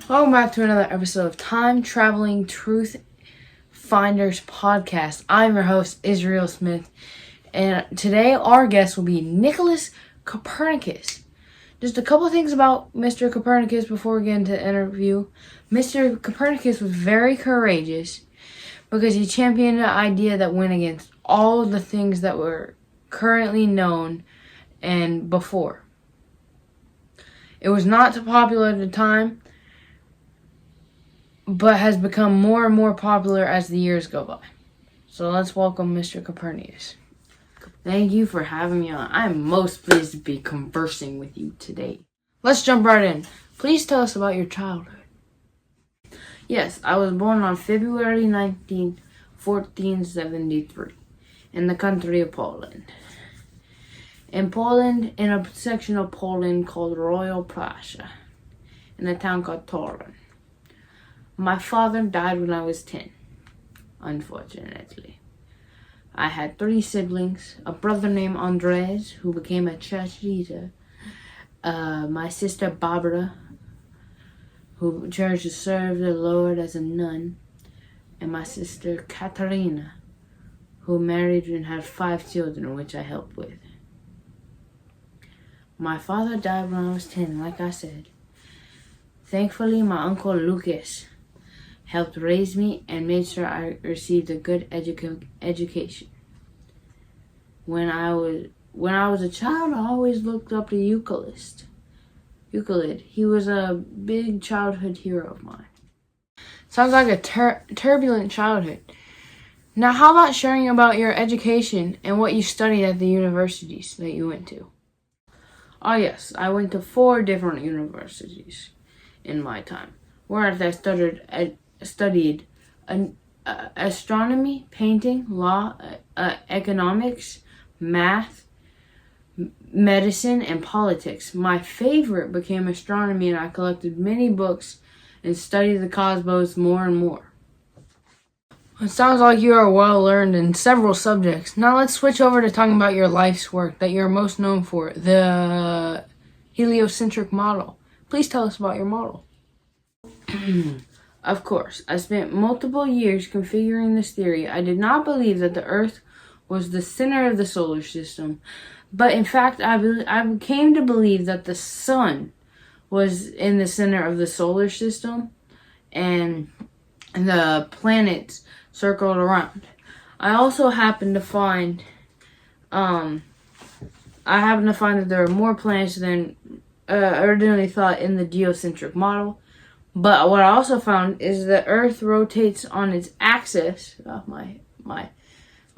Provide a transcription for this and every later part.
Welcome back to another episode of Time Traveling Truth Finders Podcast. I'm your host, Israel Smith, and today our guest will be Nicholas Copernicus. Just a couple things about Mr. Copernicus before we get into the interview. Mr. Copernicus was very courageous because he championed an idea that went against all of the things that were currently known and before. It was not too popular at the time, but has become more and more popular as the years go by. So let's welcome Mr. Copernicus. Thank you for having me on. I'm most pleased to be conversing with you today. Let's jump right in. Please tell us about your childhood. Yes, I was born on February 19th, 1473, in the country of Poland. In a section of Poland called Royal Prussia, in a town called Torun. My father died when I was 10, unfortunately. I had 3 siblings, a brother named Andres, who became a church leader, my sister Barbara, who chose to serve the Lord as a nun, and my sister Katarina, who married and had 5 children, which I helped with. My father died when I was 10, like I said. Thankfully, my uncle Lucas helped raise me and made sure I received a good education. When I was a child, I always looked up to Euclid. He was a big childhood hero of mine. Sounds like a turbulent childhood. Now, how about sharing about your education and what you studied at the universities that you went to? Oh yes, I went to 4 different universities in my time, whereas I studied astronomy, painting, law, economics, math, medicine, and politics. My favorite became astronomy, and I collected many books and studied the cosmos more and more. It sounds like you are well learned in several subjects. Now let's switch over to talking about your life's work that you're most known for, the heliocentric model. Please tell us about your model. Of course, I spent multiple years configuring this theory. I did not believe that the Earth was the center of the solar system, but in fact, I came to believe that the Sun was in the center of the solar system, and the planets circled around. I also happened to find, that there are more planets than originally thought in the geocentric model. But what I also found is the Earth rotates on its axis. My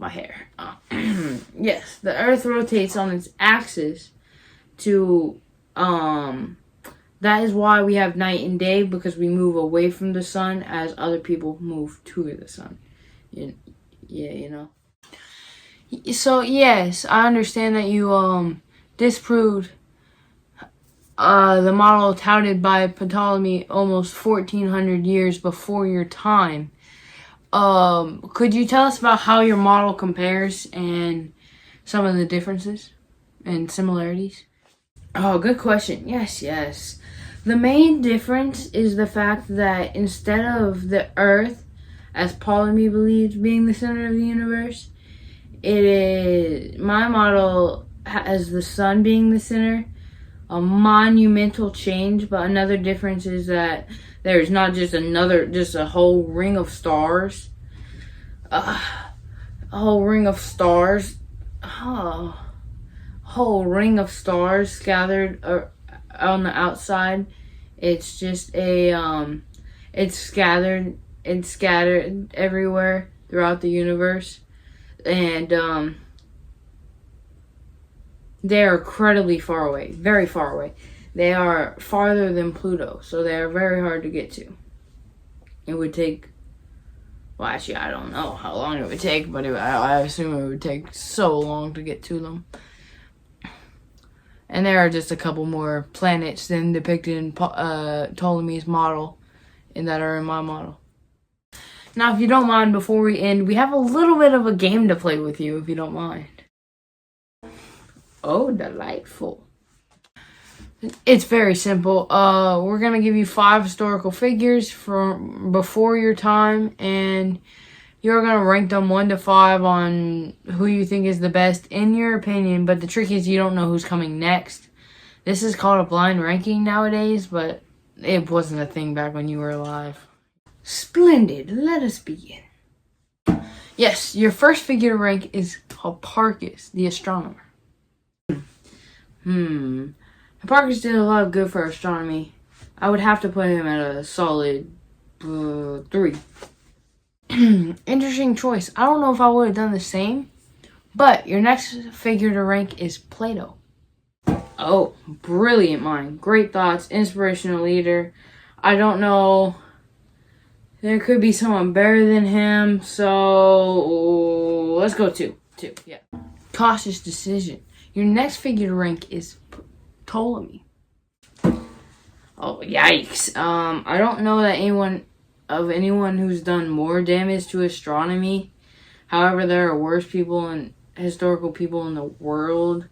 hair. Yes, the Earth rotates on its axis to that is why we have night and day, because we move away from the sun as other people move to the sun. Yeah, you know. So yes, I understand that you disproved the model touted by Ptolemy almost 1400 years before your time. Could you tell us about how your model compares and some of the differences and similarities? Oh, good question. Yes. The main difference is the fact that instead of the Earth, as Ptolemy believed, being the center of the universe, my model has the sun being the center. A monumental change, but another difference is that there's not just a whole ring of stars. A whole ring of stars. A whole ring of stars scattered on the outside. It's just it's scattered everywhere throughout the universe, and they are incredibly far away, very far away. They are farther than Pluto, so they are very hard to get to. It would take, well, actually, I don't know how long it would take, but I assume it would take so long to get to them. And there are just a couple more planets than depicted in Ptolemy's model, and that are in my model. Now, if you don't mind, before we end, we have a little bit of a game to play with you, if you don't mind. Oh, delightful. It's very simple. We're gonna give you 5 historical figures from before your time, and you're gonna rank them 1 to 5 on who you think is the best in your opinion. But the trick is you don't know who's coming next. This is called a blind ranking nowadays, but it wasn't a thing back when you were alive. Splendid. Let us begin. Yes, your first figure to rank is Copernicus, the astronomer. Copernicus did a lot of good for astronomy. I would have to put him at a solid 3. Interesting choice. I don't know if I would have done the same, but your next figure to rank is Plato. Oh, brilliant mind. Great thoughts. Inspirational leader. I don't know. There could be someone better than him, so let's go 2. 2, yeah. Cautious decision. Your next figure to rank is Ptolemy. Oh, yikes. I don't know that anyone who's done more damage to astronomy. However, there are worse people and historical people in the world.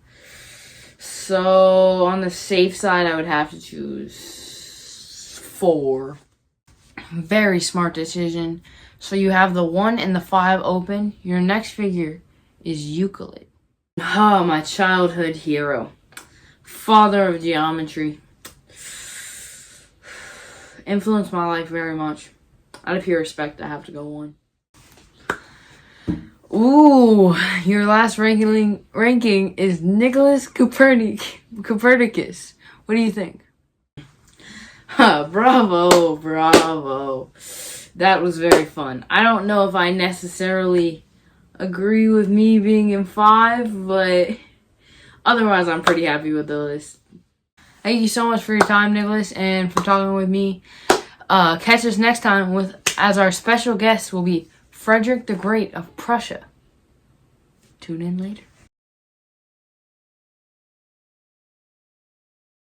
So, on the safe side, I would have to choose 4. Very smart decision. So, you have the 1 and the 5 open. Your next figure is Euclid. Ah, my childhood hero. Father of geometry. Influenced my life very much. Out of pure respect, I have to go 1. Ooh, your last ranking is Nicholas Copernicus. What do you think? Bravo, bravo. That was very fun. I don't know if I necessarily agree with me being in 5, but otherwise I'm pretty happy with the list. Thank you so much for your time, Nicholas, and for talking with me. Catch us next time as our special guest will be Frederick the Great of Prussia. Tune in later.